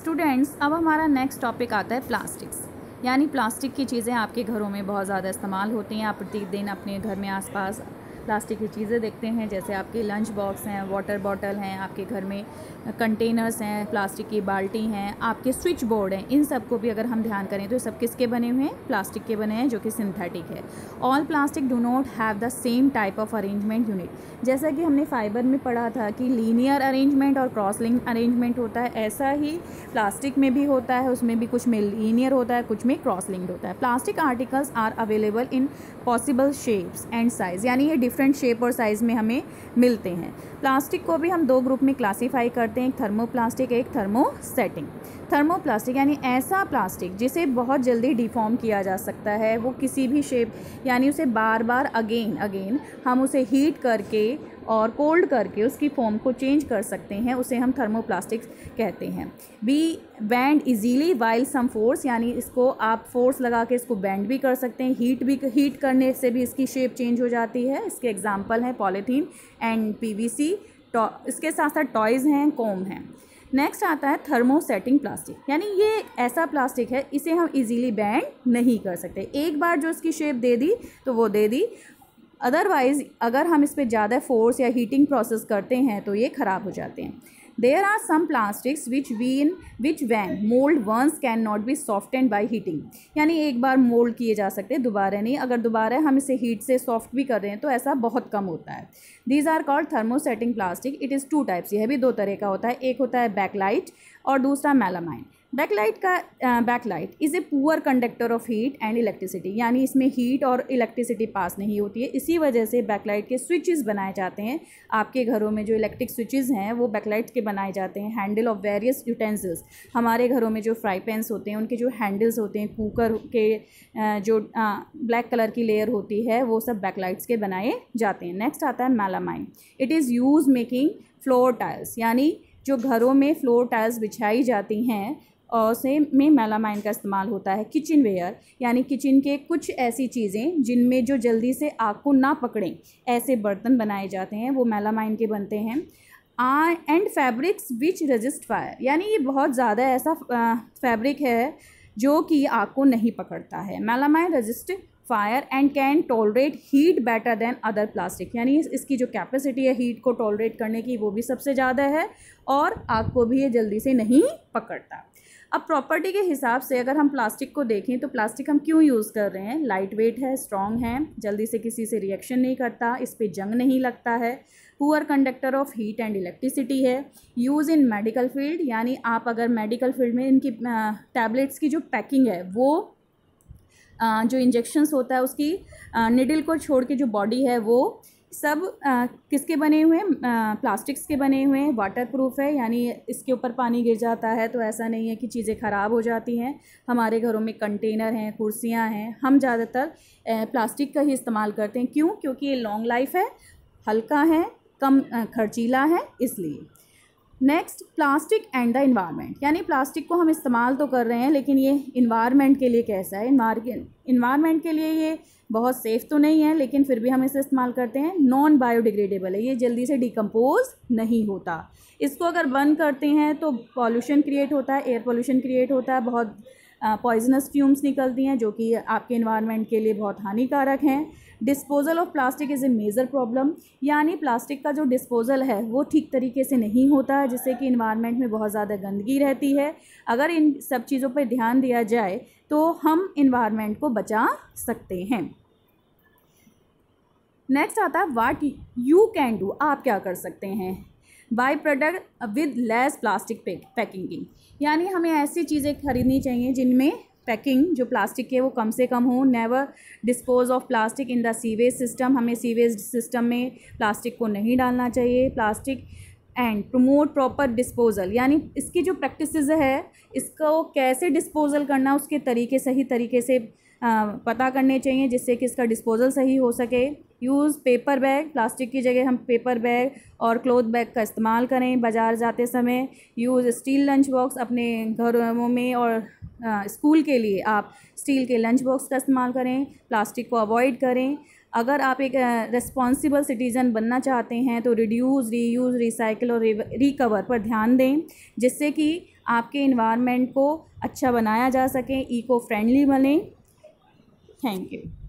Students, अब हमारा next topic आता है प्लास्टिक्स। यानी प्लास्टिक की चीज़ें आपके घरों में बहुत ज़्यादा इस्तेमाल होती हैं। आप प्रतिदिन अपने घर में आसपास प्लास्टिक की चीज़ें देखते हैं, जैसे आपके लंच बॉक्स हैं, वाटर बॉटल हैं, आपके घर में कंटेनर्स हैं, प्लास्टिक की बाल्टी हैं, आपके स्विच बोर्ड हैं। इन सब को भी अगर हम ध्यान करें तो सब किसके बने हुए हैं? प्लास्टिक के बने हैं, जो कि सिंथेटिक है। All plastic do not have the same type of arrangement unit. जैसा कि हमने फाइबर में पढ़ा था कि लीनियर अरेंजमेंट और क्रॉस लिंक अरेंजमेंट होता है, ऐसा ही प्लास्टिक में भी होता है। उसमें भी कुछ में लीनियर होता है, कुछ में क्रॉस लिंक्ड होता है। Plastic articles are available in possible shapes and size, यानी ये डिफरेंट शेप और साइज़ में हमें मिलते हैं। प्लास्टिक को भी हम दो ग्रुप में क्लासीफाई करते हैं, एक थर्मोप्लास्टिक, एक थर्मोसेटिंग। थर्मोप्लास्टिक यानी ऐसा प्लास्टिक जिसे बहुत जल्दी डिफॉर्म किया जा सकता है, वो किसी भी शेप, यानी उसे बार बार अगेन हम उसे हीट करके और कोल्ड करके उसकी फॉर्म को चेंज कर सकते हैं, उसे हम थर्मोप्लास्टिक्स कहते हैं। Be bend easily while some force, यानी इसको आप फोर्स लगा के इसको बैंड भी कर सकते हैं, हीट करने से भी इसकी शेप चेंज हो जाती है। इसके एग्जांपल हैं पॉलीथीन एंड पीवीसी। इसके साथ साथ टॉयज़ हैं, कोम हैं। नेक्स्ट आता है थर्मोसेटिंग प्लास्टिक, यानी ये ऐसा प्लास्टिक है, इसे हम इजीली बैंड नहीं कर सकते। एक बार जो इसकी शेप दे दी तो वो दे दी, अदरवाइज़ अगर हम इस पर ज़्यादा फोर्स या हीटिंग प्रोसेस करते हैं तो ये ख़राब हो जाते हैं। There are some plastics which when mould once can not be softened by heating, यानी एक बार मोल्ड किए जा सकते हैं, दोबारा नहीं। अगर दोबारा हम इसे हीट से सॉफ्ट भी कर रहे हैं तो ऐसा बहुत कम होता है। These are called thermosetting plastic. It is two types, यह भी दो तरह का होता है। एक होता है बैकलाइट और दूसरा melamine. Bakelite is a poor conductor of heat and electricity, यानी इसमें हीट और इलेक्ट्रिसिटी पास नहीं होती है। इसी वजह से बैकलाइट के स्विचेस बनाए जाते हैं। आपके घरों में जो इलेक्ट्रिक स्विचेस हैं वो बैकलाइट के बनाए जाते हैं। हैंडल ऑफ वेरियस यूटेंसिल्स, हमारे घरों में जो फ्राई पैन्स होते हैं उनके जो हैंडल्स होते हैं, कुकर के जो ब्लैक कलर की लेयर होती है, वो सब बैकलाइट्स के बनाए जाते हैं। नेक्स्ट आता है melamine. It is use making floor tiles, यानी जो घरों में फ्लोर टाइल्स बिछाई जाती हैं और से में मेलामाइन का इस्तेमाल होता है। किचन वेयर, यानी किचन के कुछ ऐसी चीज़ें जिनमें जो जल्दी से आग को ना पकड़ें, ऐसे बर्तन बनाए जाते हैं, वो मेलामाइन के बनते हैं। And fabrics which resist fire, यानी ये बहुत ज़्यादा ऐसा फैब्रिक है जो कि आग को नहीं पकड़ता है। Melamine resist fire and can tolerate heat better than other plastic, यानी इसकी जो कैपेसिटी है हीट को टॉलरेट करने की वो भी सबसे ज़्यादा है और आग को भी ये जल्दी से नहीं पकड़ता। अब प्रॉपर्टी के हिसाब से अगर हम प्लास्टिक को देखें तो प्लास्टिक हम क्यों यूज़ कर रहे हैं? लाइट वेट है, स्ट्रॉन्ग है, जल्दी से किसी से रिएक्शन नहीं करता, इस पर जंग नहीं लगता है, poor conductor of heat and electricity है। यूज़ इन मेडिकल फील्ड, यानी आप अगर मेडिकल फील्ड में इनकी टैबलेट्स की जो पैकिंग है, वो जो इंजेक्शंस होता है उसकी निडल को छोड़ के जो बॉडी है वो सब किसके बने हुए हैं? प्लास्टिक्स के बने हुए हैं। वाटर प्रूफ है, यानी इसके ऊपर पानी गिर जाता है तो ऐसा नहीं है कि चीज़ें ख़राब हो जाती हैं। हमारे घरों में कंटेनर हैं, कुर्सियां हैं, हम ज़्यादातर प्लास्टिक का ही इस्तेमाल करते हैं। क्यों? क्योंकि ये लॉन्ग लाइफ है, हल्का है, कम खर्चीला है, इसलिए। Next, plastic and the environment, यानी प्लास्टिक को हम इस्तेमाल तो कर रहे हैं लेकिन ये इन्वायरमेंट के लिए कैसा है? इन्वायरमेंट के लिए ये बहुत सेफ़ तो नहीं है, लेकिन फिर भी हम इसे इस्तेमाल करते हैं। नॉन बायोडिग्रेडेबल है, ये जल्दी से डिकम्पोज नहीं होता। इसको अगर बर्न करते हैं तो पॉल्यूशन क्रिएट होता है, एयर पॉल्यूशन क्रिएट होता है, बहुत पॉइजनस फ्यूम्स निकलती हैं जो कि आपके इन्वायरमेंट के लिए बहुत हानिकारक हैं। Disposal of plastic is a major problem, यानी प्लास्टिक का जो डिस्पोजल है वो ठीक तरीके से नहीं होता है, जिससे कि इन्वायरमेंट में बहुत ज़्यादा गंदगी रहती है। अगर इन सब चीज़ों पर ध्यान दिया जाए तो हम इन्वायरमेंट को बचा सकते हैं। नेक्स्ट आता है व्हाट यू कैन डू, आप क्या कर सकते हैं? By product with less plastic packing, यानी हमें ऐसी चीज़ें खरीदनी चाहिए जिनमें पैकिंग जो प्लास्टिक के वो कम से कम हो। Never dispose of plastic in the sewage system, हमें सीवेज सिस्टम में प्लास्टिक को नहीं डालना चाहिए। Plastic and promote proper disposal, यानी इसकी जो प्रैक्टिसेस है इसको कैसे डिस्पोजल करना उसके तरीके सही तरीके से पता करने चाहिए, जिससे कि इसका डिस्पोजल सही हो सके। यूज़ पेपर बैग, प्लास्टिक की जगह हम पेपर बैग और क्लॉथ बैग का इस्तेमाल करें बाज़ार जाते समय। यूज़ स्टील लंच बॉक्स, अपने घरों में और स्कूल के लिए आप स्टील के लंच बॉक्स का इस्तेमाल करें, प्लास्टिक को अवॉइड करें। अगर आप एक रिस्पॉन्सिबल सिटीज़न बनना चाहते हैं तो रिड्यूस, रीयूज़, रिसाइकिल और रिकवर पर ध्यान दें, जिससे कि आपके इन्वायरमेंट को अच्छा बनाया जा सके, इको फ्रेंडली बने। Thank you.